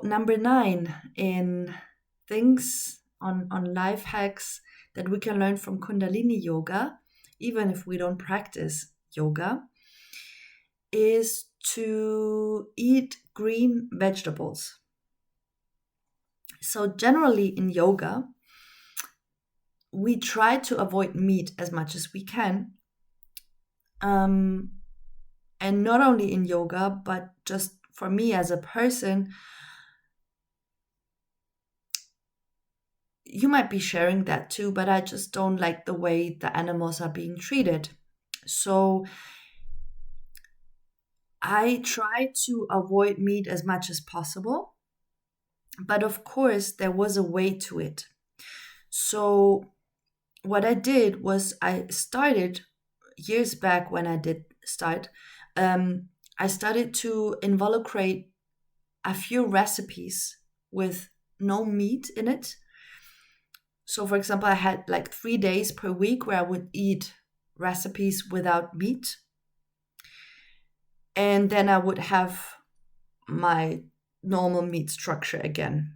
number 9 in things on life hacks that we can learn from Kundalini Yoga, even if we don't practice yoga, is to eat green vegetables. So generally in yoga, we try to avoid meat as much as we can. And not only in yoga, but just for me as a person, you might be sharing that too, but I just don't like the way the animals are being treated. So I try to avoid meat as much as possible. But of course, there was a way to it. So what I did was I started years back when I did start, I started to involucrate a few recipes with no meat in it. So, for example, I had like 3 days per week where I would eat recipes without meat. And then I would have my normal meat structure again,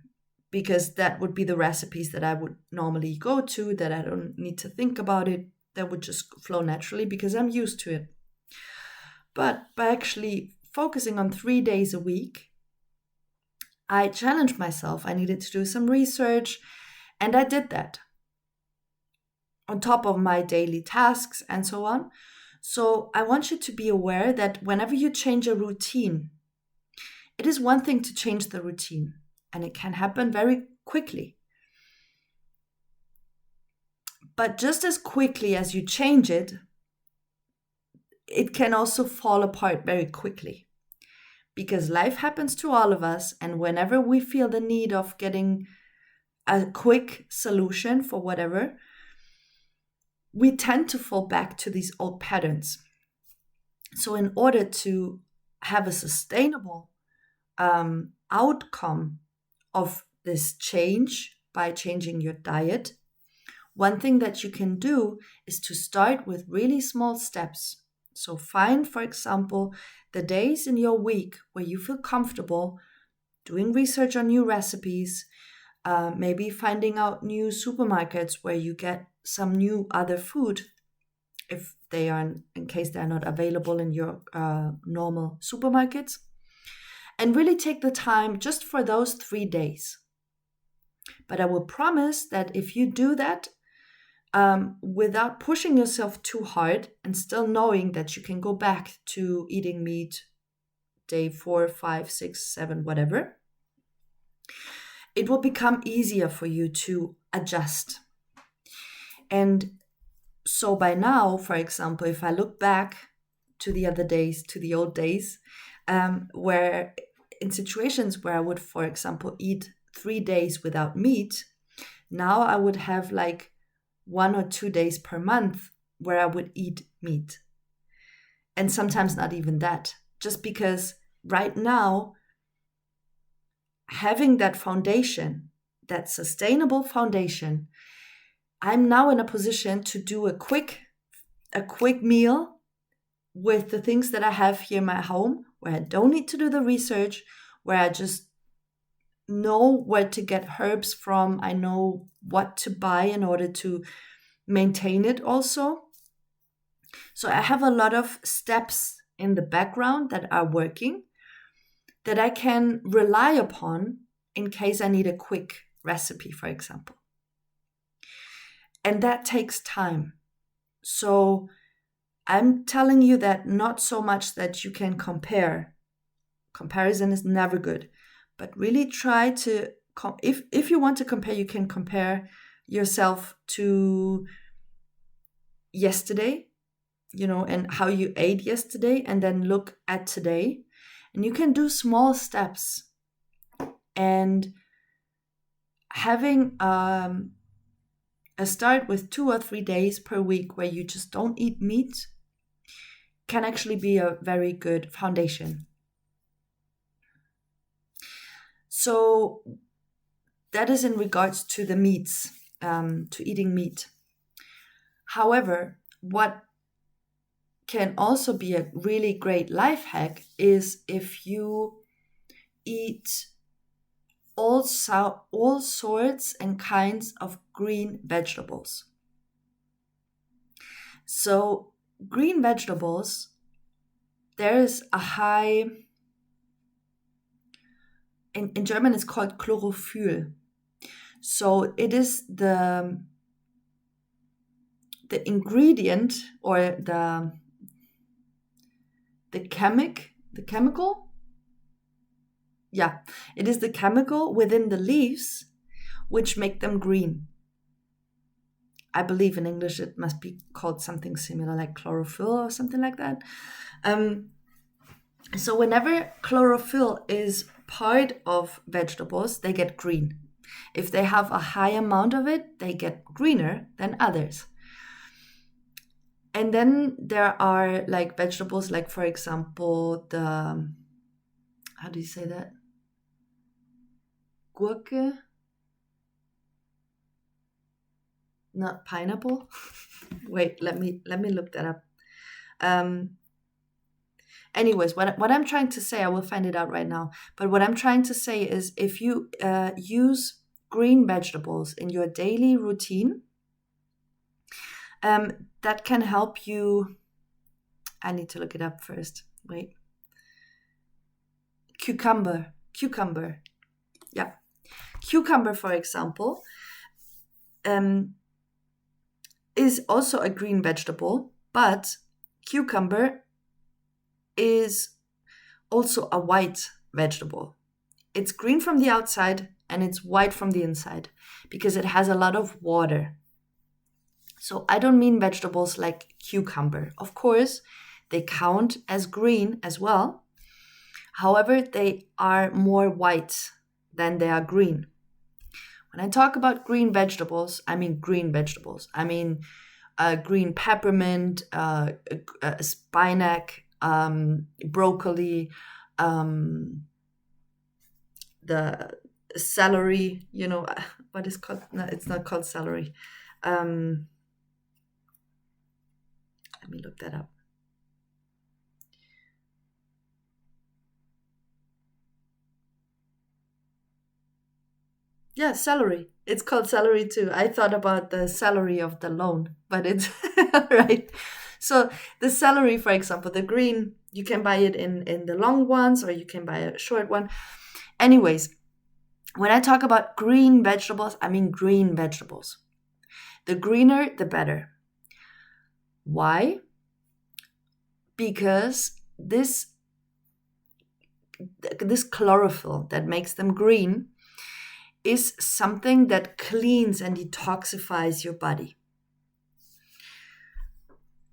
because that would be the recipes that I would normally go to, that I don't need to think about it, that would just flow naturally because I'm used to it. But by actually focusing on 3 days a week, I challenged myself. I needed to do some research, and I did that on top of my daily tasks and so on. So I want you to be aware that whenever you change a routine, it is one thing to change the routine, and it can happen very quickly. But just as quickly as you change it, it can also fall apart very quickly. Because life happens to all of us, and whenever we feel the need of getting a quick solution for whatever, we tend to fall back to these old patterns. So in order to have a sustainable outcome of this change by changing your diet, one thing that you can do is to start with really small steps. So find, for example, the days in your week where you feel comfortable doing research on new recipes, maybe finding out new supermarkets where you get some new other food, if they are, in case they're not available in your normal supermarkets, and really take the time just for those 3 days. But I will promise that if you do that without pushing yourself too hard, and still knowing that you can go back to eating meat day 4, 5, 6, 7, whatever, it will become easier for you to adjust. And so by now, for example, if I look back to the other days, to the old days, where in situations where I would, for example, eat 3 days without meat, now I would have like 1 or 2 days per month where I would eat meat. And sometimes not even that, just because right now, having that foundation, that sustainable foundation, I'm now in a position to do a quick meal with the things that I have here in my home, where I don't need to do the research, where I just know where to get herbs from. I know what to buy in order to maintain it also. So I have a lot of steps in the background that are working that I can rely upon in case I need a quick recipe, for example. And that takes time. So I'm telling you that not so much that you can compare. Comparison is never good. But really try to, if you want to compare, you can compare yourself to yesterday, and how you ate yesterday, and then look at today. And you can do small steps. And having a start with 2 or 3 days per week where you just don't eat meat can actually be a very good foundation. So that is in regards to the meats, to eating meat. However, what can also be a really great life hack is if you eat all sorts and kinds of green vegetables. So green vegetables, there is a high, in German it's called Chlorophyll. So it is the ingredient, or the chemical. Yeah, it is the chemical within the leaves which make them green. I believe in English it must be called something similar, like chlorophyll or something like that. So whenever chlorophyll is part of vegetables, they get green. If they have a high amount of it, they get greener than others. And then there are like vegetables, like for example, how do you say that? Gurke? Not pineapple? Wait, let me look that up. Anyways, what I'm trying to say, I will find it out right now. But what I'm trying to say is, if you use green vegetables in your daily routine, that can help you. I need to look it up first. Wait. Cucumber. Yeah. Cucumber, for example, is also a green vegetable, but cucumber is also a white vegetable. It's green from the outside and it's white from the inside because it has a lot of water. So I don't mean vegetables like cucumber. Of course, they count as green as well. However, they are more white than they are green. When I talk about green vegetables, I mean green vegetables. I mean green peppermint, spinach, broccoli, the celery, what is called? No, it's not called celery. Let me look that up. Yeah, celery. It's called celery too. I thought about the celery of the loan, but it's right. So the celery, for example, the green, you can buy it in the long ones, or you can buy a short one. Anyways, when I talk about green vegetables, I mean green vegetables. The greener, the better. Why? Because this chlorophyll that makes them green is something that cleans and detoxifies your body.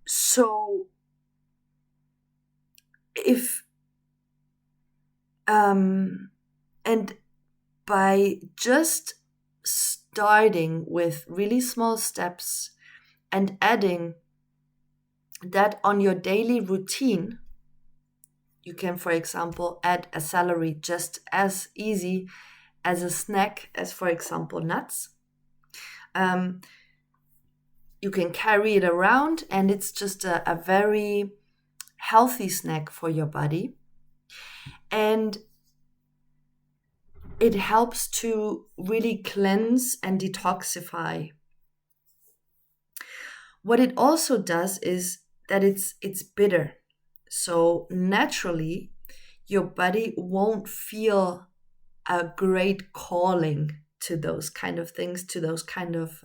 So if and by just starting with really small steps and adding that on your daily routine, you can, for example, add a celery just as easy as a snack as, for example, nuts. You can carry it around, and it's just a very healthy snack for your body. And it helps to really cleanse and detoxify. What it also does is that it's bitter. So naturally, your body won't feel a great calling to those kind of things, to those kind of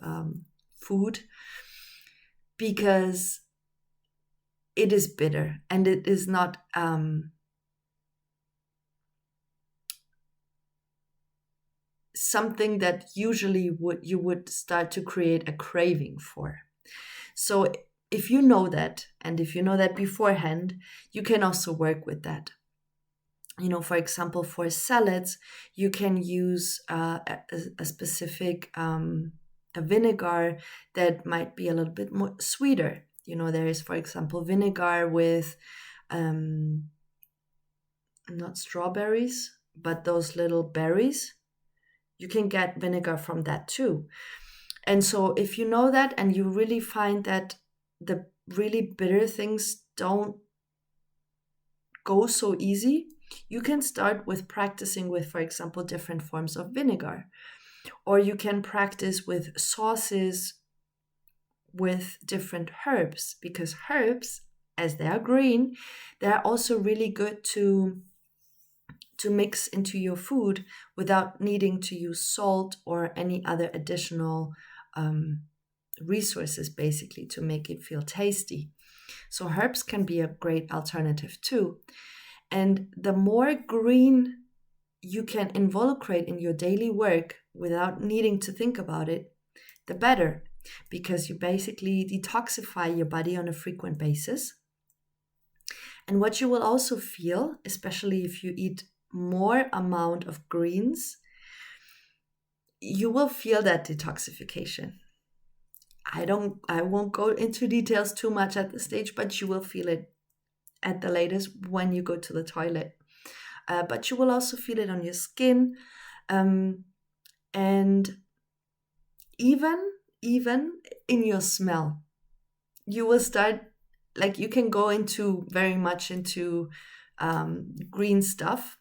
food, because it is bitter and it is not something that usually you would start to create a craving for. So if you know that, and if you know that beforehand, you can also work with that. For example, for salads, you can use a specific a vinegar that might be a little bit more sweeter. There is, for example, vinegar with not strawberries, but those little berries. You can get vinegar from that too. And so if you know that, and you really find that the really bitter things don't go so easy, You can start with practicing with, for example, different forms of vinegar, or you can practice with sauces with different herbs, because herbs, as they are green, they are also really good to mix into your food without needing to use salt or any other additional resources, basically, to make it feel tasty. So herbs can be a great alternative too. And the more green you can involucrate in your daily work without needing to think about it, the better, because you basically detoxify your body on a frequent basis. And what you will also feel, especially if you eat more amount of greens, you will feel that detoxification. I won't go into details too much at this stage, but you will feel it at the latest when you go to the toilet. But you will also feel it on your skin, and even in your smell. You will start, like, you can go into very much into green stuff.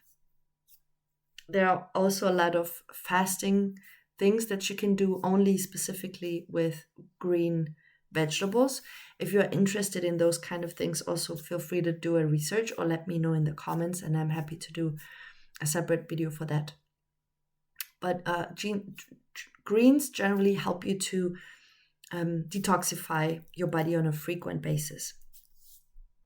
There are also a lot of fasting things that you can do only specifically with green vegetables. If you're interested in those kind of things, also feel free to do a research or let me know in the comments, and I'm happy to do a separate video for that. But greens generally help you to detoxify your body on a frequent basis.